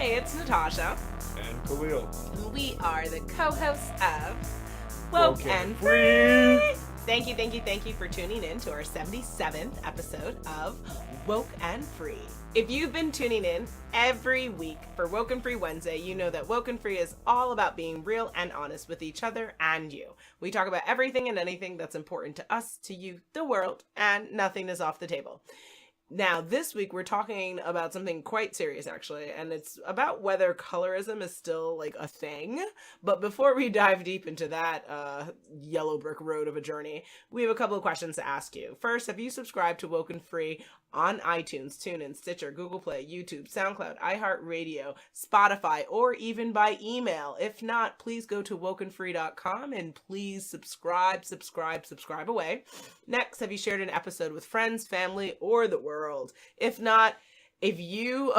Hey, it's Natasha. And Khalil. And we are the co-hosts of WokeNFree. Thank you for tuning in to our 77th episode of Woke and Free. If you've been tuning in every week for Woke and Free Wednesday, you know that Woke and Free is all about being real and honest with each other and you. We talk about everything and anything that's important to us, to you, the world, and nothing is off the table. Now, this week, we're talking about something quite serious, actually, and it's about whether colorism is still, like, a thing. But before we dive deep into that yellow brick road of a journey, we have a couple of questions to ask you. First, have you subscribed to Woke and Free on iTunes, TuneIn, Stitcher, Google Play, YouTube, SoundCloud, iHeartRadio, Spotify, or even by email? If not, please go to WokeNFree.com and please subscribe away. Next, have you shared an episode with friends, family, or the world? If not, if you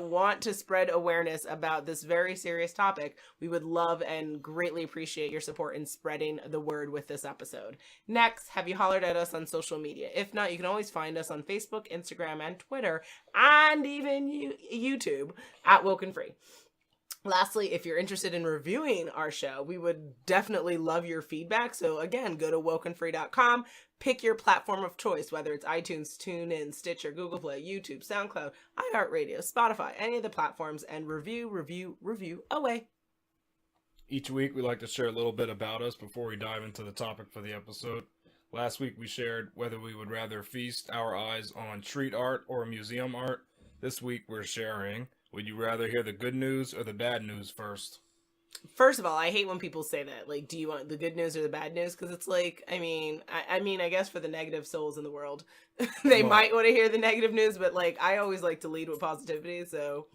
want to spread awareness about this very serious topic, we would love and greatly appreciate your support in spreading the word with this episode. Next, have you hollered at us on social media? If not, you can always find us on Facebook, Instagram, and Twitter, and even YouTube at Woke and Free. Lastly, if you're interested in reviewing our show, we would definitely love your feedback. So again, go to WokeNFree.com, pick your platform of choice, whether it's iTunes, TuneIn, Stitcher, Google Play, YouTube, SoundCloud, iHeartRadio, Spotify, any of the platforms, and review away. Each week, we like to share a little bit about us before we dive into the topic for the episode. Last week, we shared whether we would rather feast our eyes on street art or museum art. This week, we're sharing, would you rather hear the good news or the bad news first? First of all, I hate when people say that. Like, do you want the good news or the bad news? Because it's like, I guess for the negative souls in the world, they might want to hear the negative news, but like, I always like to lead with positivity, so.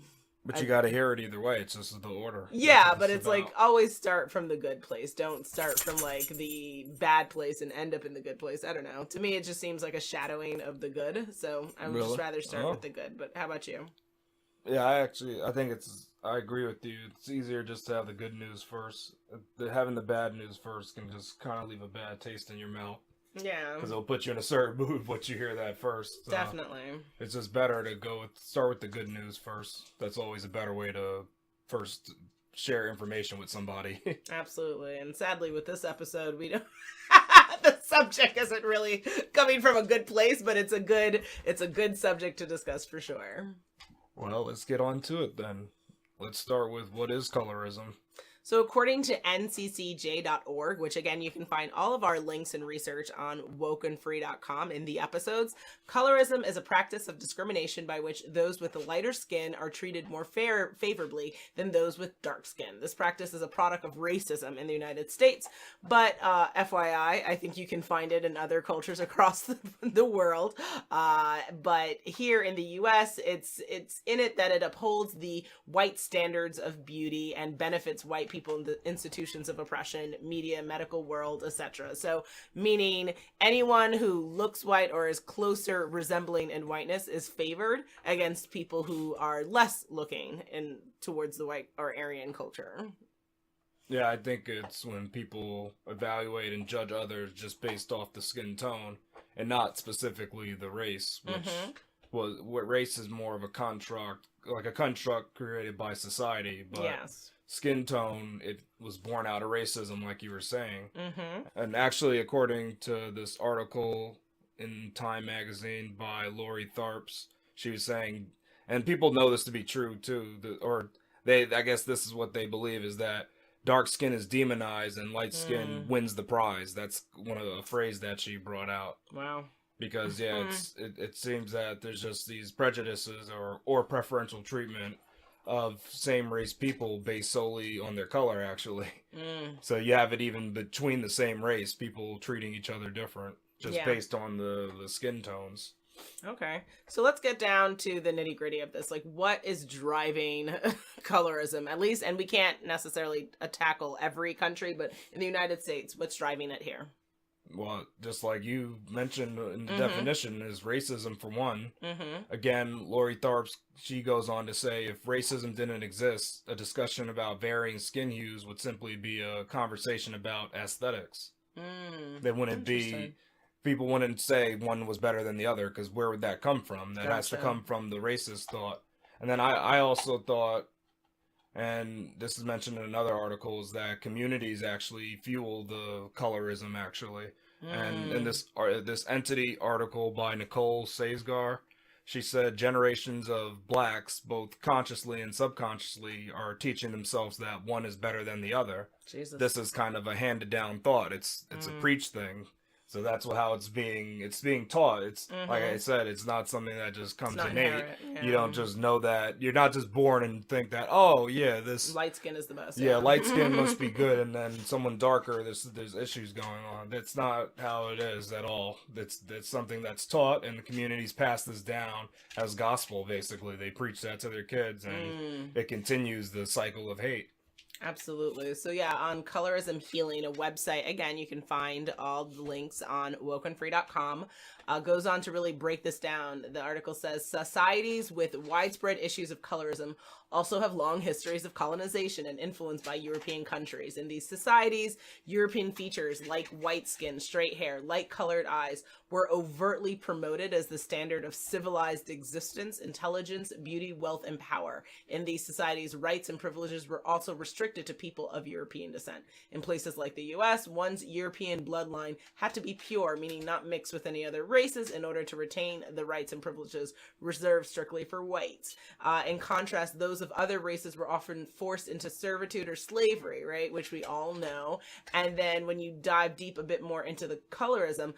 But you got to hear it either way. It's just the order. Yeah, but it's like, always start from the good place. Don't start from like the bad place and end up in the good place. I don't know. To me, it just seems like a shadowing of the good. So I would just rather start with the good. But how about you? Yeah, I agree with you. It's easier just to have the good news first. Having the bad news first can just kind of leave a bad taste in your mouth. Yeah. Because it'll put you in a certain mood once you hear that first. So definitely. It's just better to start with the good news first. That's always a better way to first share information with somebody. Absolutely. And sadly, with this episode, we don't... the subject isn't really coming from a good place, but it's a good subject to discuss for sure. Well, let's get on to it then. Let's start with what is colorism. So according to nccj.org, which again, you can find all of our links and research on wokenfree.com in the episodes, colorism is a practice of discrimination by which those with a lighter skin are treated more favorably than those with dark skin. This practice is a product of racism in the United States, but FYI, I think you can find it in other cultures across the world. But here in the US, it's in it that it upholds the white standards of beauty and benefits white people in the institutions of oppression, media, medical world, etc. So, meaning anyone who looks white or is closer resembling in whiteness is favored against people who are less looking in towards the white or Aryan culture. Yeah, I think it's when people evaluate and judge others just based off the skin tone and not specifically the race, which what race is more of a construct, like a construct created by society, but yes. Skin tone, it was born out of racism, like you were saying. And actually, according to this article in Time magazine by Lori Tharps, she was saying, and people know this to be true too, I guess this is what they believe, is that dark skin is demonized and light skin wins the prize. That's a phrase that she brought out. Wow. Because it seems that there's just these prejudices or preferential treatment of same race people based solely on their color, actually. So you have it even between the same race, people treating each other different just based on the skin tones. Okay, so let's get down to the nitty gritty of this. Like, what is driving colorism, at least? And we can't necessarily tackle every country, but in the United States, what's driving it here? Well, just like you mentioned in the definition, is racism for one. Again, Lori Tharps, she goes on to say, if racism didn't exist, a discussion about varying skin hues would simply be a conversation about aesthetics. There wouldn't be people wouldn't say one was better than the other, because where would that come from? That has to come from the racist thought. And then I also thought, and this is mentioned in other articles, that communities actually fuel the colorism, actually. And in this entity article by Nicole Saisgar, she said generations of blacks, both consciously and subconsciously, are teaching themselves that one is better than the other. Jesus. This is kind of a handed down thought. It's a preach thing. So that's how it's being taught. It's like I said, it's not something that just comes innate. Yeah. You don't just know that. You're not just born and think that, oh yeah, this light skin is the best. Yeah, light skin must be good, and then someone darker, there's issues going on. That's not how it is at all. That's something that's taught, and the communities pass this down as gospel. Basically, they preach that to their kids, and it continues the cycle of hate. Absolutely. So yeah, on Colorism Healing, a website, again, you can find all the links on WokeNFree.com. Goes on to really break this down. The article says societies with widespread issues of colorism also have long histories of colonization and influence by European countries. In these societies, European features like white skin, straight hair, light colored eyes were overtly promoted as the standard of civilized existence, intelligence, beauty, wealth, and power. In these societies, rights and privileges were also restricted to people of European descent. In places like the US, one's European bloodline had to be pure, meaning not mixed with any other races, in order to retain the rights and privileges reserved strictly for whites. In contrast, those of other races were often forced into servitude or slavery, right, which we all know. And then when you dive deep a bit more into the colorism,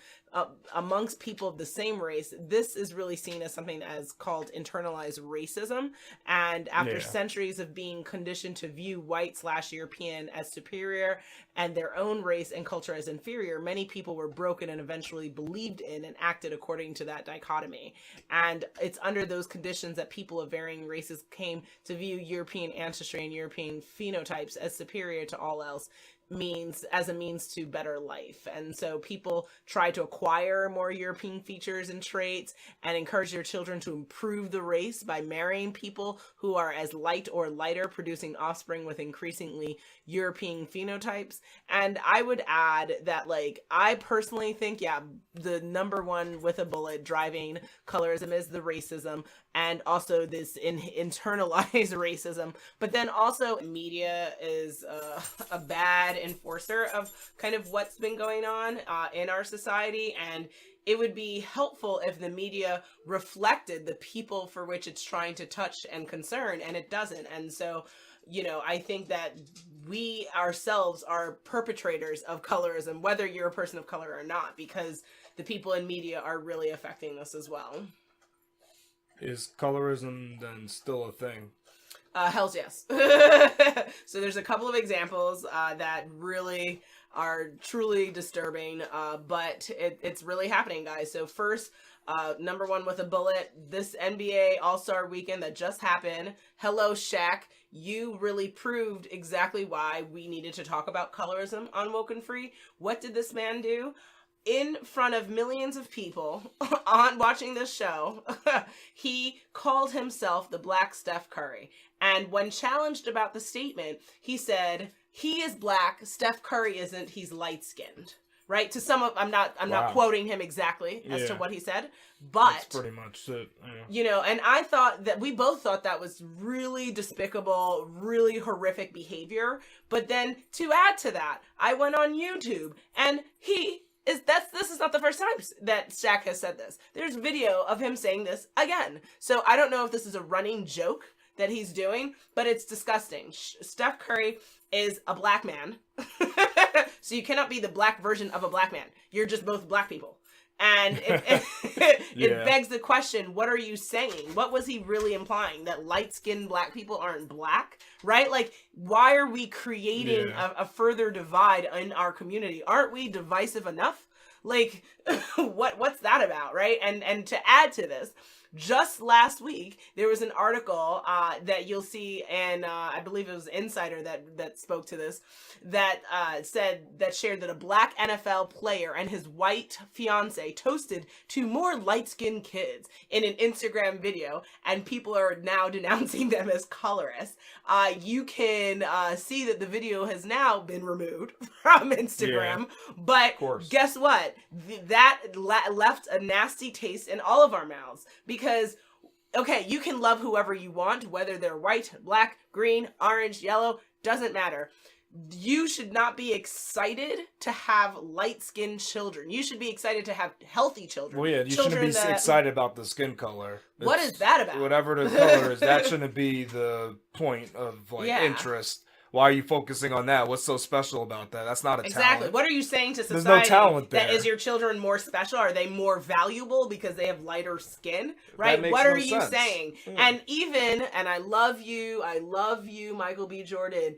amongst people of the same race, this is really seen as something as called internalized racism. And after centuries of being conditioned to view white/European as superior and their own race and culture as inferior, many people were broken and eventually believed in and acted according to that dichotomy. And it's under those conditions that people of varying races came to view European ancestry and European phenotypes as superior to all else, as a means to better life. And so people try to acquire more European features and traits and encourage their children to improve the race by marrying people who are as light or lighter, producing offspring with increasingly European phenotypes. And I would add that, like, I personally think, the number one with a bullet driving colorism is the racism, and also this internalized racism. But then also media is a bad enforcer of kind of what's been going on in our society, and it would be helpful if the media reflected the people for which it's trying to touch and concern, and it doesn't. And so, I think that we ourselves are perpetrators of colorism, whether you're a person of color or not, because the people in media are really affecting us as well. Is colorism then still a thing? Hells yes. So there's a couple of examples that really are truly disturbing, but it's really happening, guys. So first, number one with a bullet, this NBA All-Star weekend that just happened. Hello, Shaq. You really proved exactly why we needed to talk about colorism on WokeNFree. What did this man do? In front of millions of people on watching this show, he called himself the Black Steph Curry. And when challenged about the statement, he said, he is black, Steph Curry isn't, he's light-skinned. Right? To some of, I'm not quoting him exactly as to what he said, but that's pretty much it. And I thought that we both thought that was really despicable, really horrific behavior. But then to add to that, I went on YouTube and this is not the first time that Shaq has said this. There's video of him saying this again. So I don't know if this is a running joke that he's doing, but it's disgusting. Steph Curry is a black man. So you cannot be the black version of a black man. You're just both black people. And it begs the question, what are you saying? What was he really implying? That light-skinned black people aren't black? Right? Like, why are we creating a further divide in our community? Aren't we divisive enough? Like, what's that about, right? And to add to this, just last week, there was an article that you'll see, and I believe it was Insider that spoke to this, that shared that a black NFL player and his white fiance toasted to more light-skinned kids in an Instagram video, and people are now denouncing them as colorists. You can see that the video has now been removed from Instagram, but guess what? That left a nasty taste in all of our mouths, because okay, you can love whoever you want, whether they're white, black, green, orange, yellow, doesn't matter. You should not be excited to have light-skinned children. You should be excited to have healthy children. Well, yeah, you shouldn't be excited about the skin color. What is that about? Whatever the color is, that shouldn't be the point of interest. Why are you focusing on that? What's so special about that? That's not a talent. What are you saying to society? There's no talent there. That is your children more special? Are they more valuable because they have lighter skin? Right? What are you saying? Yeah. And I love you, Michael B. Jordan.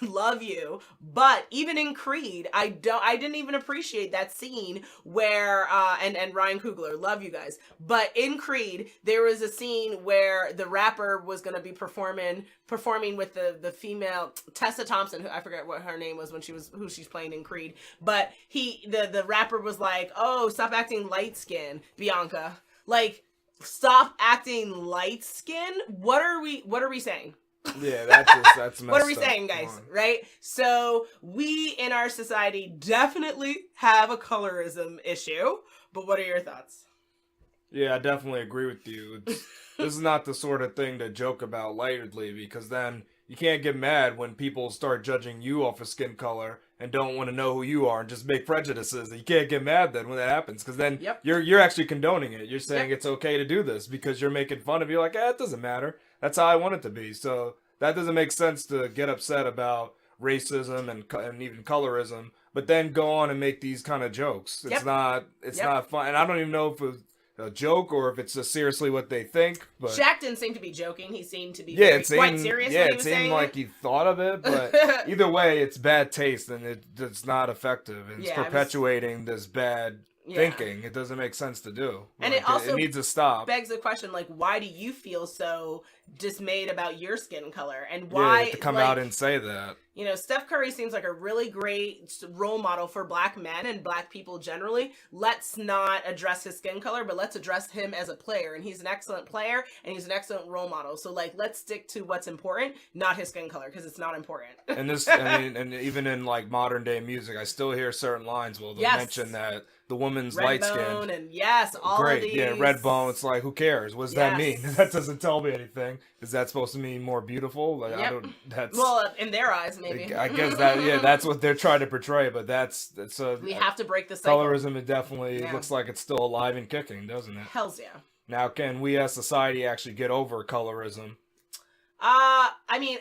Love you. But even in Creed, I didn't even appreciate that scene where and Ryan Coogler, love you guys. But in Creed, there was a scene where the rapper was gonna be performing with the female Tessa Thompson, who I forget what her name was who she's playing in Creed, but the rapper was like, "Oh, stop acting light skin, Bianca. Like, stop acting light skin." What are we saying? Yeah, that's messed What are we saying, guys? Right? So we in our society definitely have a colorism issue, but what are your thoughts? Yeah, I definitely agree with you. This is not the sort of thing to joke about lightly, because then you can't get mad when people start judging you off of skin color and don't want to know who you are and just make prejudices. You can't get mad then when that happens, because then you're actually condoning it. You're saying it's okay to do this because you're making fun of you. Like, it doesn't matter. That's how I want it to be. So that doesn't make sense to get upset about racism and even colorism, but then go on and make these kind of jokes. It's not fun. And I don't even know if it's a joke or if it's just seriously what they think. But Shaq didn't seem to be joking. He seemed to be quite serious. Yeah, it seemed like he thought of it, but either way, it's bad taste and it's not effective. And it's perpetuating this bad thinking. It doesn't make sense to do. And like, it also needs to stop. Begs the question, like, why do you feel so dismayed about your skin color? And why to come out and say that? You know, Steph Curry seems like a really great role model for black men and black people generally. Let's not address his skin color, but let's address him as a player. And he's an excellent player and he's an excellent role model. So, like, let's stick to what's important, not his skin color, because it's not important. And this, I mean, and even in like modern day music, I still hear certain lines where they'll mention that the woman's light skin. And all great. Of these. Yeah, red bone. It's like, who cares? What does that mean? That doesn't tell me anything. Is that supposed to mean more beautiful? Like, I don't. That's well, in their eyes, maybe. I guess that that's what they're trying to portray. But we have to break the cycle. Colorism. It definitely looks like it's still alive and kicking, doesn't it? Hells yeah. Now, can we as society actually get over colorism? I mean,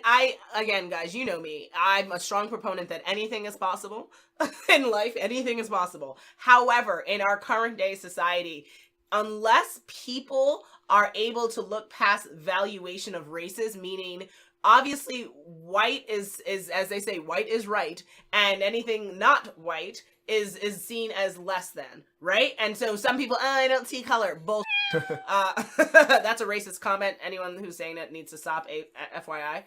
again, guys, you know me. I'm a strong proponent that anything is possible in life. Anything is possible. However, in our current day society, unless people are able to look past valuation of races, meaning obviously white is as they say, white is right, and anything not white is seen as less than, right? And so some people, I don't see color. Bullshit. That's a racist comment. Anyone who's saying it needs to stop. FYI,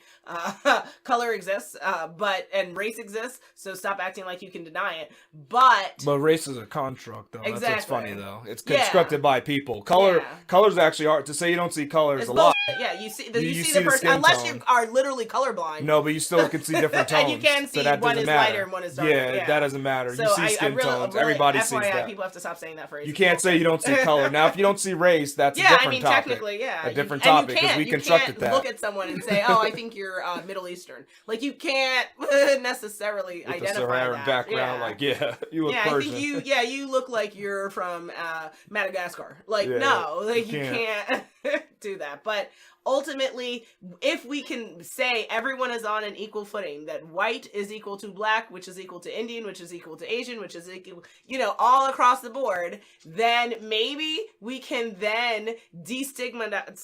color exists, and race exists. So stop acting like you can deny it. But race is a construct, though. Exactly. That's what's funny, though. It's constructed by people. Colors actually are. To say you don't see colors it's a lot. Yeah, you see the person unless you are literally colorblind. No, but you still can see different tones. And you can see so one is lighter and one is darker. Yeah, that doesn't matter. So you see skin tones. Everybody sees that. People have to stop saying that phrase. You can't say you don't see color. Now, if you don't see race, that's a different topic. Technically, a different topic because we constructed that. You can't look at someone and say, "Oh, I think you're Middle Eastern." Like, you can't necessarily with identify the Sahara background. Like, you look Persian. I think you look like you're from Madagascar. Like, no, like you can't do that. But ultimately, if we can say everyone is on an equal footing, that white is equal to black, which is equal to Indian, which is equal to Asian, which is equal, all across the board, then maybe we can then destigmatize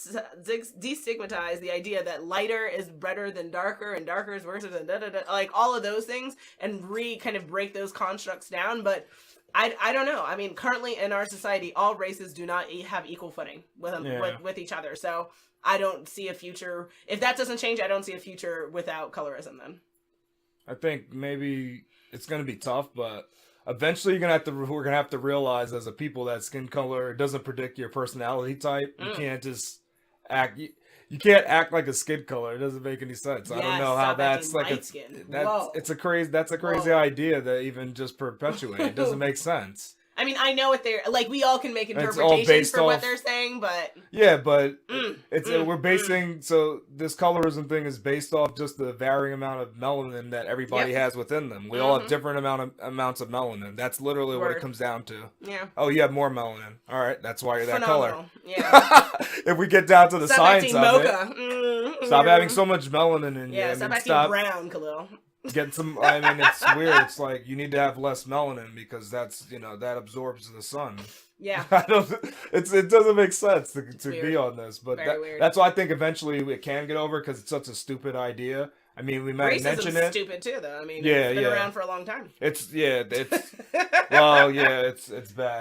the idea that lighter is better than darker and darker is worse than like all of those things, and kind of break those constructs down. But I don't know. I mean, currently in our society, all races do not have equal footing with each other. So I don't see a future. If that doesn't change, I don't see a future without colorism then. I think maybe it's going to be tough, but eventually we're going to have to realize as a people that skin color doesn't predict your personality type. You can't just act. You can't act like a skin color. It doesn't make any sense. I don't know how that's like that's a crazy idea to even just perpetuate. It doesn't make sense. I mean, I know what they're like. We all can make interpretations for what they're saying, but yeah, but we're basing so this colorism thing is based off just the varying amount of melanin that everybody has within them. We all have different amounts of melanin. That's literally what it comes down to. Yeah. Oh, you have more melanin. All right, that's why you're that Phenomenal. color. Yeah. If we get down to the science of mocha. it, stop having so much melanin in you. Yeah, stop acting brown, Khalil. Get some. I mean, it's weird. It's like you need to have less melanin because that's that absorbs the sun. Yeah, it doesn't make sense to be on this, but weird. That's why I think eventually it can get over because it's such a stupid idea. I mean, we might mention it. Stupid too, though. I mean, it's been around for a long time. It's bad.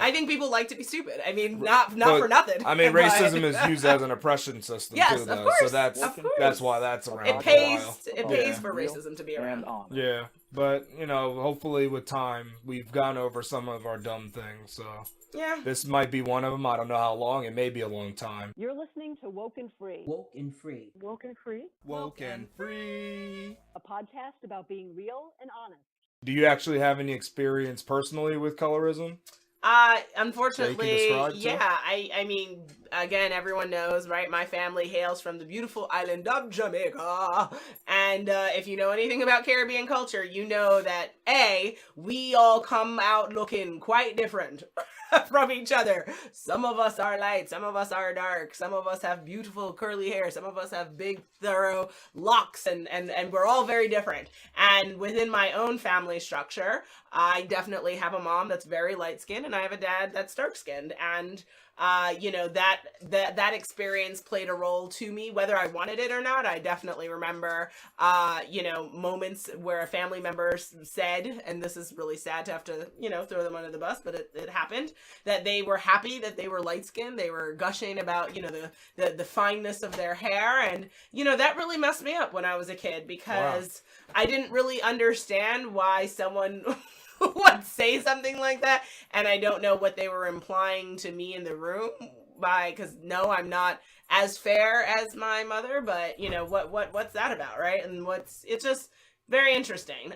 I think people like to be stupid. I mean, not for nothing. I mean, racism is used as an oppression system too, though. Of course, so that's why that's around. It pays for racism to be around. Yeah, but hopefully with time we've gone over some of our dumb things. So yeah, this might be one of them. I don't know how long. It may be a long time. You're listening to WokeNFree. WokeNFree. WokeNFree. WokeNFree. A podcast about being real and honest. Do you actually have any experience personally with colorism? Unfortunately, yeah. I mean, again, everyone knows, right? My family hails from the beautiful island of Jamaica. And if you know anything about Caribbean culture, you know that, we all come out looking quite different from each other. Some of us are light, some of us are dark, some of us have beautiful curly hair, some of us have big, thorough locks, and we're all very different. And within my own family structure, I definitely have a mom that's very light-skinned, and I have a dad that's dark-skinned. And that experience played a role to me, whether I wanted it or not. I definitely remember, moments where a family member said, and this is really sad to have to, throw them under the bus, but it happened, that they were happy that they were light-skinned. They were gushing about, the fineness of their hair. And, that really messed me up when I was a kid because I didn't really understand why someone would say something like that, and I don't know what they were implying to me in the room because no, I'm not as fair as my mother, but what's that about, right? And it's just very interesting.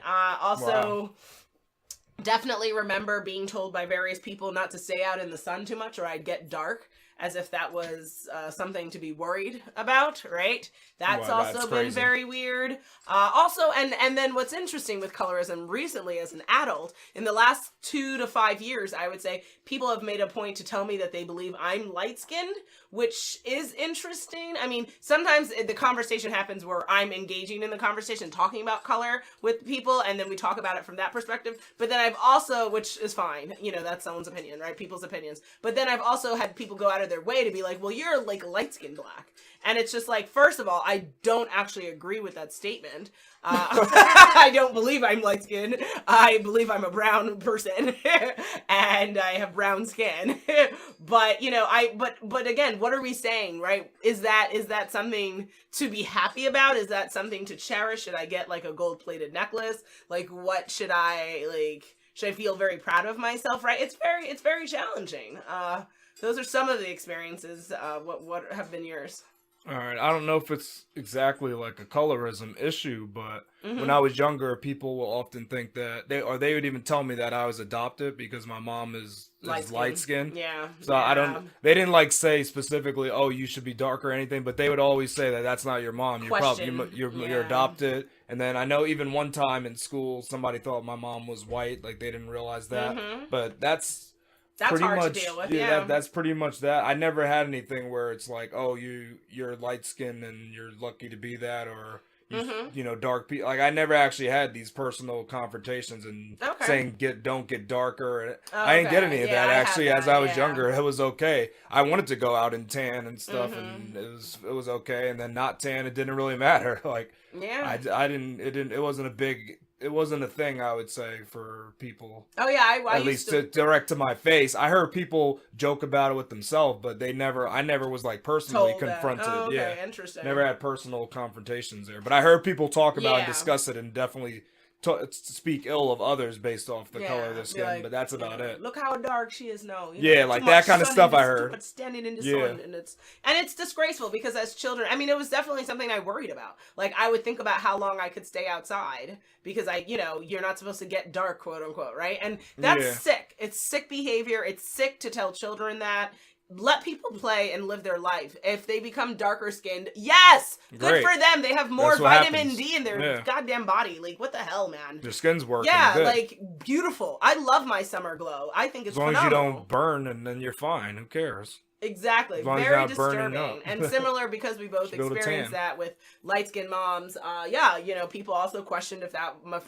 Definitely remember being told by various people not to stay out in the sun too much or I'd get dark, as if that was something to be worried about, right? That's also been very weird. And then what's interesting with colorism recently as an adult, in the last 2 to 5 years, I would say, people have made a point to tell me that they believe I'm light-skinned, which is interesting. I mean, sometimes the conversation happens where I'm engaging in the conversation, talking about color with people, and then we talk about it from that perspective. But then I've also, which is fine, that's someone's opinion, right? People's opinions. But then I've also had people go out of their way to be like, well, you're like light-skinned black. And it's just like, first of all, I don't actually agree with that statement. I don't believe I'm light-skinned. I believe I'm a brown person and I have brown skin. But, but again, what are we saying, right? Is that something to be happy about? Is that something to cherish? Should I get like a gold-plated necklace? Like, what should I feel very proud of myself, right? It's very challenging. Those are some of the experiences. What have been yours? All right. I don't know if it's exactly like a colorism issue, but when I was younger, people will often think that they would even tell me that I was adopted because my mom is light skinned. Yeah. So they didn't say specifically, oh, you should be dark or anything, but they would always say that that's not your mom. You're adopted. And then I know even one time in school, somebody thought my mom was white. Like they didn't realize that, but that's pretty hard much, to deal with. That's pretty much that. I never had anything where it's like, oh, you're light skinned and you're lucky to be that, or dark people. Like I never actually had these personal confrontations and saying don't get darker. I didn't get any of that actually. As I was younger, it was okay. I wanted to go out and tan and stuff, and it was okay. And then not tan, it didn't really matter. Like it wasn't a thing, I would say, for people. Oh yeah, I at least to direct to my face. I heard people joke about it with themselves, but I never was personally confronted. Oh, okay, interesting. Never had personal confrontations there, but I heard people talk about and discuss it and definitely speak ill of others based off the color of their be skin, like, but that's about it. Look how dark she is now. Yeah, too like much that kind of sun stuff in I the- heard. Too much standing in the Yeah. sun, and it's disgraceful because as children, I mean, it was definitely something I worried about. Like, I would think about how long I could stay outside because you're not supposed to get dark, quote unquote, right? And that's sick. It's sick behavior. It's sick to tell children that. Let people play and live their life. If they become darker skinned, yes, good for them. They have more vitamin D in their goddamn body. Like, what the hell, man? Their skin's working. Yeah, good. like, beautiful. I love my summer glow. I think it's phenomenal. As long as you don't burn, and then you're fine. Who cares? Exactly. As long as Very you're not burning disturbing. up. And similar because we both experienced that with light-skinned moms. People also questioned if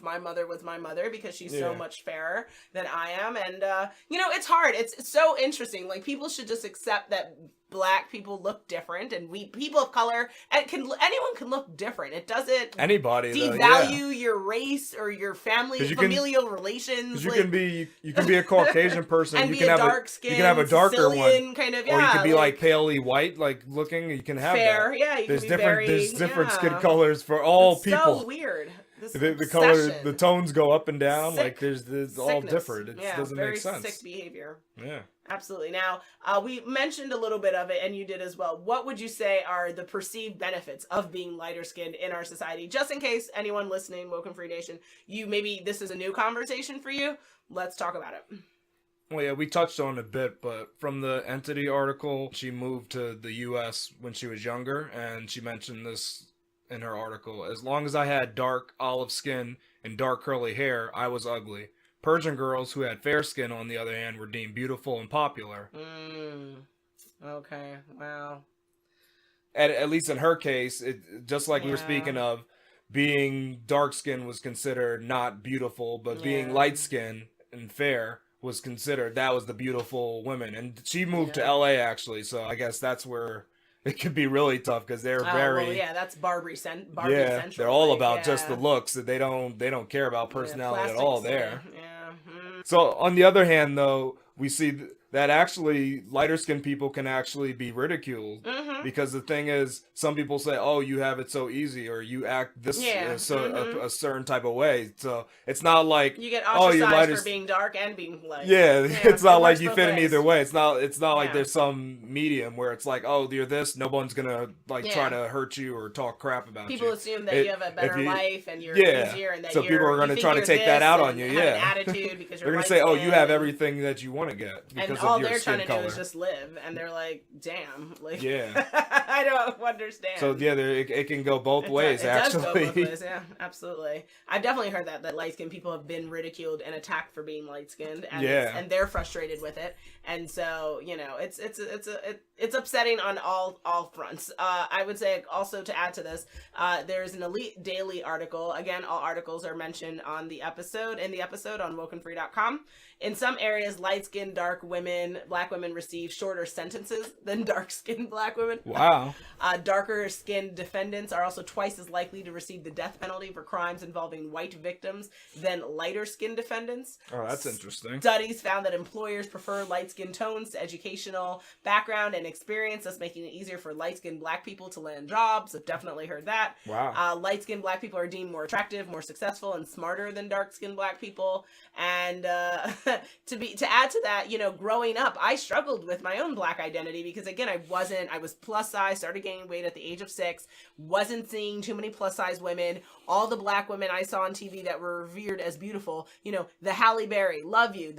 my mother was my mother because she's so much fairer than I am. And, it's hard. It's so interesting. Like, people should just accept that Black people look different, and people of color, and anyone can look different. It doesn't devalue your race or your familial relations. Because you can be a Caucasian person, and you be can a have dark skin, you can have a darker Sicilian one, kind of, or you can be like palely white, like looking. You can have fair, that. yeah. There's different skin colors for all people. So weird. The color, the tones go up and down. Sick. Like there's all different. It doesn't make sense. Very sick behavior. Yeah. Absolutely. Now, we mentioned a little bit of it, and you did as well. What would you say are the perceived benefits of being lighter skinned in our society? Just in case anyone listening, WokeNFree Nation, maybe this is a new conversation for you. Let's talk about it. Well, yeah, we touched on it a bit, but from the Entity article, she moved to the U.S. when she was younger, and she mentioned this in her article. As long as I had dark olive skin and dark curly hair, I was ugly. Persian girls who had fair skin, on the other hand, were deemed beautiful and popular. Okay, wow. At least in her case, just like we were speaking of, being dark skin was considered not beautiful, but being light skin and fair was considered, that was the beautiful women. And she moved to LA, actually, so I guess that's where it could be really tough, because they're that's Barbie Central. They're all about just the looks. That they don't care about personality at all there. So on the other hand, though, we see that actually lighter skinned people can actually be ridiculed, because the thing is, some people say, "Oh, you have it so easy," or "You act this a certain type of way." So it's not like you get ostracized for being dark and being light. Yeah, it's not like you fit in either way. It's not like there's some medium where it's like, "Oh, you're this. No one's gonna try to hurt you or talk crap about people you." People assume that you have a better life and you're easier, and that so people are gonna try to take that out on you. Have an attitude because you're they're gonna say, "Oh, you have everything that you want to get because and of all your they're skin trying to color." do is just live, and they're like, "Damn, like, yeah." I don't understand. So it can go both ways. It actually, does go both ways. Yeah, absolutely. I've definitely heard that light skinned people have been ridiculed and attacked for being light skinned, and they're frustrated with it, and so it's upsetting on all fronts. I would say also, to add to this, there's an Elite Daily article. Again, all articles are mentioned on the episode on WokeNFree.com. In some areas, light-skinned Black women receive shorter sentences than dark-skinned Black women. Wow. Darker-skinned defendants are also twice as likely to receive the death penalty for crimes involving white victims than lighter-skinned defendants. Oh, that's interesting. Studies found that employers prefer light-skinned tones to educational background and experience, thus making it easier for light-skinned Black people to land jobs. I've definitely heard that. Wow. Light-skinned Black people are deemed more attractive, more successful, and smarter than dark-skinned Black people. And to add to that, growing up, I struggled with my own Black identity because, again, I was plus size, started gaining weight at the age of 6, wasn't seeing too many plus size women. All the Black women I saw on TV that were revered as beautiful, the Halle Berry, love you,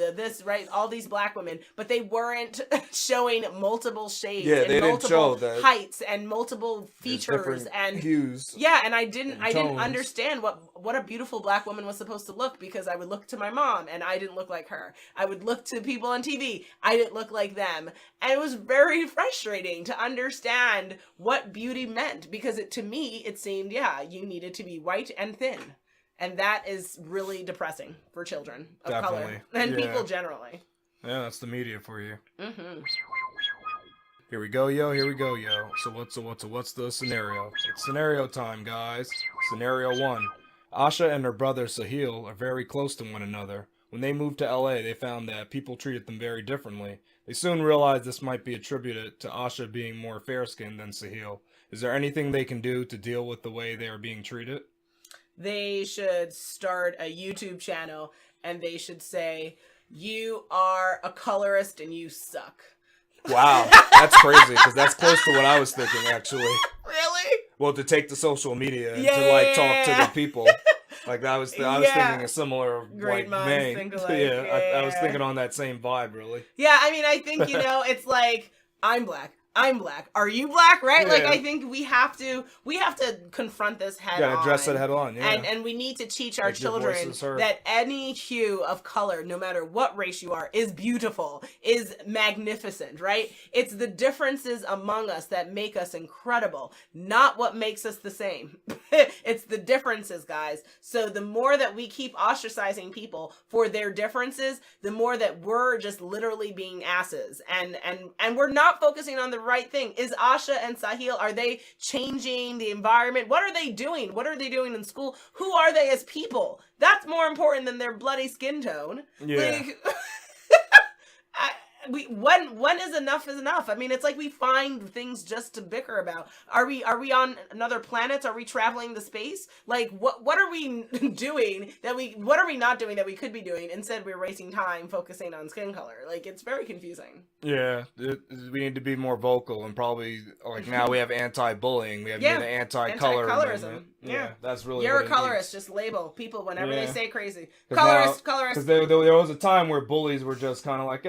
all these Black women, but they weren't showing multiple shades and multiple heights and multiple features and hues. Yeah, and I didn't understand what a beautiful Black woman was supposed to look, because I would look to my mom and I didn't look like her. I would look to people on TV, I didn't look like them. And it was very frustrating to understand what beauty meant, because to me it seemed, you needed to be white and thin. And that is really depressing for children of color and people generally. Yeah, that's the media for you. Mm-hmm. Here we go, yo. So what's the scenario? It's scenario time, guys. Scenario 1. Asha and her brother Sahil are very close to one another. When they moved to LA, they found that people treated them very differently. They soon realized this might be attributed to Asha being more fair-skinned than Sahil. Is there anything they can do to deal with the way they are being treated? they should start a YouTube channel and they should say, "You are a colorist and you suck." Wow, that's crazy, because that's close to what I was thinking, actually. Really? Well, to take to social media and Yeah, to, like, yeah, talk to the people. Like, I was thinking a similar, Great like, minds vein. think alike. I was thinking on that same vibe, really. Yeah, I mean, I think, it's like, I'm black. Are you black? Right? Yeah. Like, I think we have to confront this head on. Yeah, address it head on, yeah. And we need to teach our Make your children voices heard. that any hue of color, no matter what race you are, is beautiful, is magnificent, right? It's the differences among us that make us incredible, not what makes us the same. It's the differences, guys. So the more that we keep ostracizing people for their differences, the more that we're just literally being asses. And we're not focusing on the right thing. Is Asha and Sahil, are they changing the environment? What are they doing? What are they doing in school? Who are they as people? That's more important than their bloody skin tone. Yeah. When is enough is enough. I mean, it's like we find things just to bicker about. Are we on another planet? Are we traveling the space? Like, what are we doing what are we not doing that we could be doing? Instead, we're wasting time focusing on skin color. Like, it's very confusing. Yeah, we need to be more vocal, and probably, like, now we have anti-bullying, we have the anti-colorism. Yeah, that's really You're what a it colorist. needs. Just label people whenever they say crazy. Colorist. Colorist. Because there was a time where bullies were just kind of like,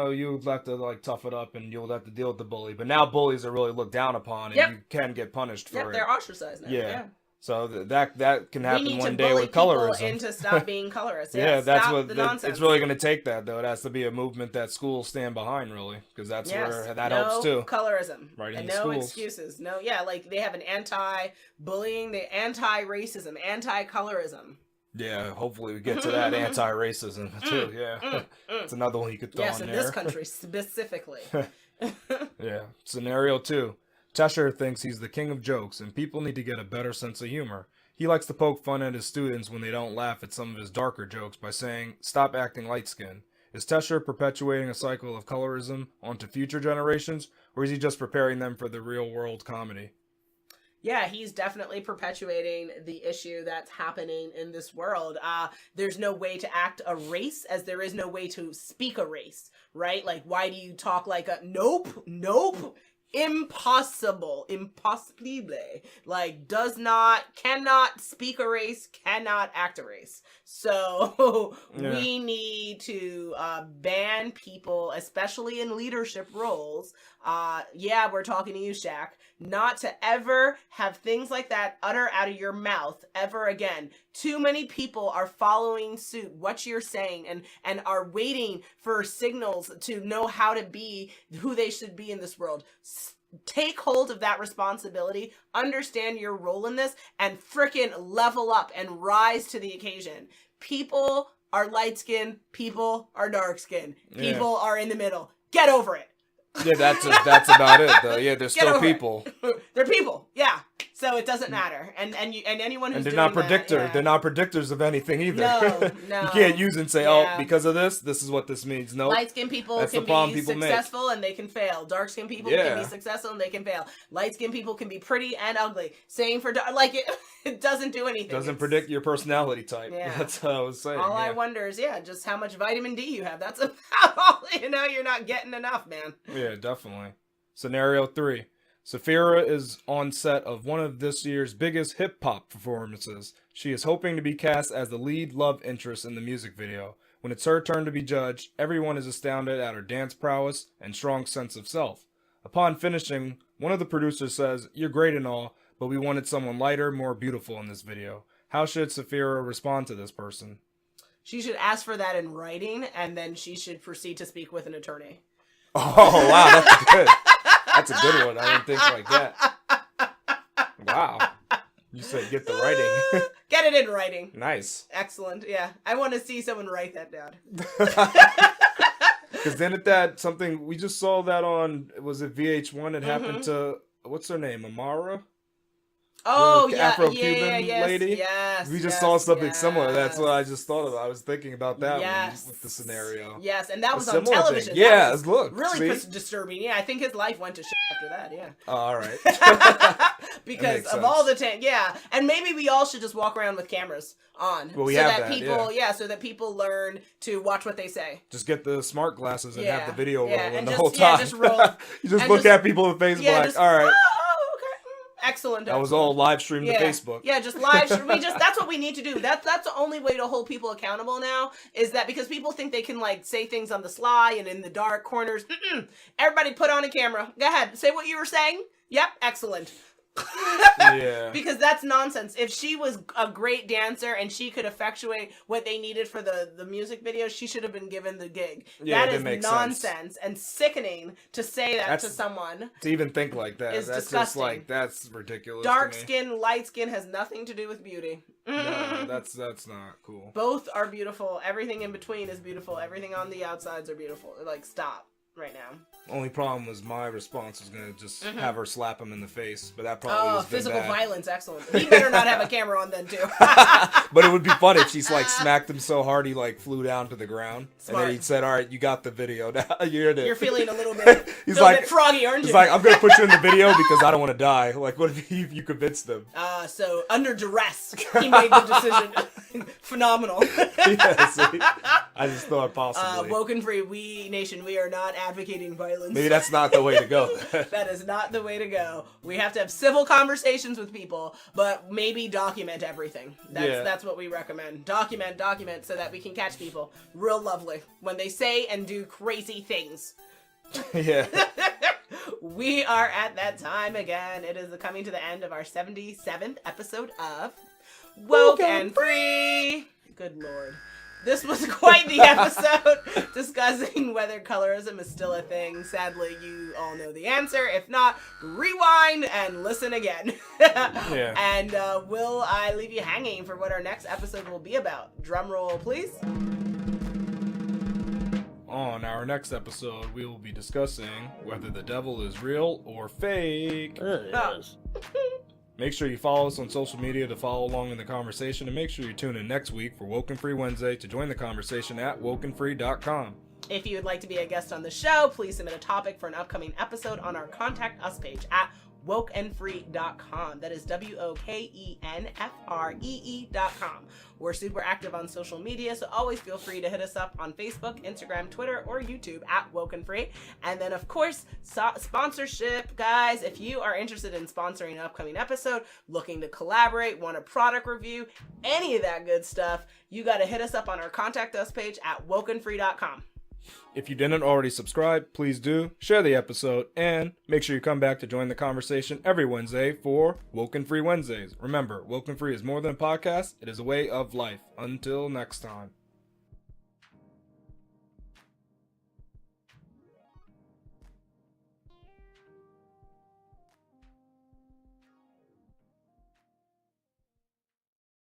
you'd have to, like, tough it up and you'll have to deal with the bully. But now bullies are really looked down upon, and you can get punished for it. They're ostracized now. Yeah. So that can happen one day with colorism. colorism. We need to bully people into stop being colorists. Yeah, that's stop what the nonsense. it's really going to take. That though, it has to be a movement that schools stand behind, really, because that's where that helps too. Colorism, right? And in no schools. excuses. No, like they have an anti-bullying, the anti-racism, anti-colorism. Yeah, hopefully we get to that anti-racism too. Yeah, it's another one you could throw in there. Yes, in this country specifically. Yeah. Scenario 2. Tesher thinks he's the king of jokes, and people need to get a better sense of humor. He likes to poke fun at his students when they don't laugh at some of his darker jokes by saying, "Stop acting light-skinned." Is Tesher perpetuating a cycle of colorism onto future generations, or is he just preparing them for the real-world comedy? Yeah, he's definitely perpetuating the issue that's happening in this world. There's no way to act a race as there is no way to speak a race, right? Like, why do you talk like a... Nope. Impossible. Like, cannot speak a race, cannot act a race. So we need to ban people, especially in leadership roles. We're talking to you, Shaq, not to ever have things like that utter out of your mouth ever again. Too many people are following suit what you're saying and are waiting for signals to know how to be who they should be in this world. Take hold of that responsibility, understand your role in this, and frickin' level up and rise to the occasion. People are light-skinned, people are dark-skinned, people are in the middle. Get over it. Yeah, that's about it, though. Yeah, they're still people. They're people, yeah. So it doesn't matter, and anyone who's they're not predictors. They're not predictors of anything either. No. You can't use it and say, "Oh, because of this, this is what this means." No. Light-skinned people can be successful and they can fail. Dark-skinned people can be successful and they can fail. Light-skinned people can be pretty and ugly. Same for it doesn't do anything. Doesn't predict your personality type. Yeah. That's what I was saying. All I wonder is, just how much vitamin D you have. That's about all. You're not getting enough, man. Yeah, definitely. Scenario 3. Saphira is on set of one of this year's biggest hip-hop performances. She is hoping to be cast as the lead love interest in the music video. When it's her turn to be judged, everyone is astounded at her dance prowess and strong sense of self. Upon finishing, one of the producers says, "You're great and all, but we wanted someone lighter, more beautiful in this video." How should Saphira respond to this person? She should ask for that in writing, and then she should proceed to speak with an attorney. Oh, wow, that's good. That's a good one. I didn't think like that. Wow. You said get the writing. Get it in writing. Nice. Excellent. Yeah. I want to see someone write that down. Because then something, we just saw that on, was it VH1? It happened to, what's her name? Amara? Oh, the yeah. Afro-Cuban lady? Yes. We just saw something similar. That's what I just thought of. I was thinking about that one with the scenario. Yes, and that was on television. Thing. Yeah, look. Really disturbing. Yeah, I think his life went to shit. after that, yeah. All right. Because of sense. all the and maybe we all should just walk around with cameras on, Well, we so have that that, people, so that people learn to watch what they say. Just get the smart glasses and have the video rolling and the just, whole time. just roll. You just and look at people in the face and be like, all right. Oh, okay. Excellent. That was all live streamed to Facebook. Yeah, just live stream. That's what we need to do. That's the only way to hold people accountable now, is that because people think they can like say things on the sly and in the dark corners. Everybody put on a camera. Go ahead. Say what you were saying. Yep. Excellent. Yeah. Because that's nonsense. If she was a great dancer and she could effectuate what they needed for the music video, she should have been given the gig. Yeah, that makes is nonsense sense. And sickening to say that to someone. To even think like that. Is that's disgusting. Just like, that's ridiculous. Dark to me. skin, light skin has nothing to do with beauty. No, that's not cool. Both are beautiful. Everything in between is beautiful. Everything on the outsides are beautiful. Like, stop right now. Only problem was my response was gonna just have her slap him in the face, but that probably was physical bad. violence, excellent. He better not have a camera on then too. But it would be funny if she's like smacked him so hard he like flew down to the ground, Smart. and then he said, "All right, you got the video now. You're feeling a little bit, he's like, bit froggy, aren't you?" He's like, "I'm gonna put you in the video because I don't want to die." Like, what if you convinced them? So under duress, he made the decision. Phenomenal. Yeah, see? I just thought possibly. WokeNFree, we nation, we are not advocating violence. Maybe that's not the way to go. That is not the way to go. We have to have civil conversations with people, but maybe document everything. That's what we recommend. Document, so that we can catch people. Real lovely. When they say and do crazy things. Yeah. We are at that time again. It is coming to the end of our 77th episode of WokeNFree. Good Lord. This was quite the episode discussing whether colorism is still a thing. Sadly, you all know the answer. If not, rewind and listen again. Yeah. And will I leave you hanging for what our next episode will be about? Drum roll, please. On our next episode, we will be discussing whether the devil is real or fake. Yes. Make sure you follow us on social media to follow along in the conversation, and make sure you tune in next week for WokeNFree Wednesday to join the conversation at WokeNFree.com. If you would like to be a guest on the show, please submit a topic for an upcoming episode on our Contact Us page at WokeNFree.com. That is WokeNFree.com. We're super active on social media, so always feel free to hit us up on Facebook, Instagram, Twitter, or YouTube at WokeNFree. And then, of course, sponsorship, guys. If you are interested in sponsoring an upcoming episode, looking to collaborate, want a product review, any of that good stuff, you got to hit us up on our Contact Us page at WokeNFree.com. If you didn't already subscribe, please do, share the episode, and make sure you come back to join the conversation every Wednesday for WokeNFree Wednesdays. Remember, WokeNFree is more than a podcast, it is a way of life. Until next time.